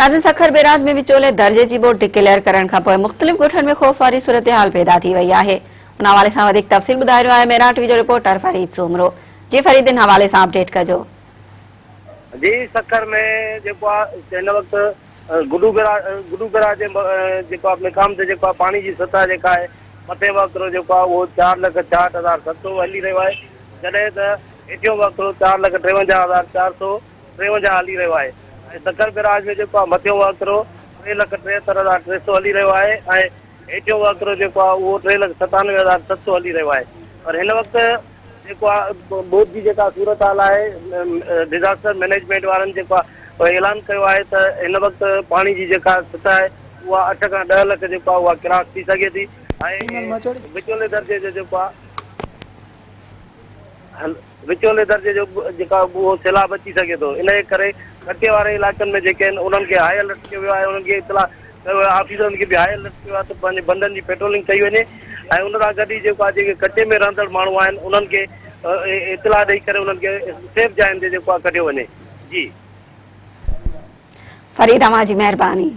नाज़िन सखर बئराज में वचोले दर्जे जी board declare करण खां पोइ मुख़्तलिफ़ ॻोठनि में ख़ौफ़ वारी सूरत-हाल पैदा थी वई आहे। उन हवाले सां वधीक तफ़सील ॿुधाए रहियो आहे मेरठ टीवी जो रिपोर्टर फरीद सोमरो। जी फरीद, इन हवाले सां अपडेट कजो। जी, सखर में जेको आहे हिन वक़्तु गुडू बئराज जे निकाम ते जेको आहे पाणी जी सतह जेका आहे मथे वक़्तु जेको आहे उहो 4,66,700 हली रहियो आहे, जॾहिं त हेठियों वक़्तु 4,53,453 हली रहियो आहे। ऐं सखर बئराज में जेको आहे मथियों वक़्तु 3,73,300 हली रहियो आहे ऐं हेठियों वक़्तु जेको आहे उहो 3,97,700 हली रहियो आहे। और हिन वक़्तु जेको आहे बोर्ड जी जेका सूरत हाल आहे, डिज़ास्टर मैनेजमेंट वारनि जेको आहे ऐलान कयो आहे त हिन वक़्तु पाणी जी जेका सतह आहे उहा 8 खां 10 लख जेको आहे उहा क्रॉस थी सघे थी ऐं विचोले दर्जे जो जेको आहे विचोले दर्जे जो जेका उहो सैलाब अची सघे थो। इन जे करे खटे वारे इलाइक़नि में जेके आहिनि उन्हनि खे हाई अलर्ट कयो वियो आहे, उन्हनि खे इतला कयो आहे, ऑफिसरनि खे बि हाई अलर्ट कयो आहे त पंहिंजे बंदनि जी पेट्रोलिंग कई वञे ऐं उन सां गॾु ई जेको आहे जेके कटे में रहंदड़ माण्हू आहिनि उन्हनि खे इतला ॾेई करे उन्हनि खे सेफ जाइनि ते जेको आहे कढियो वञे। जी फरीद, तव्हांजी महिरबानी।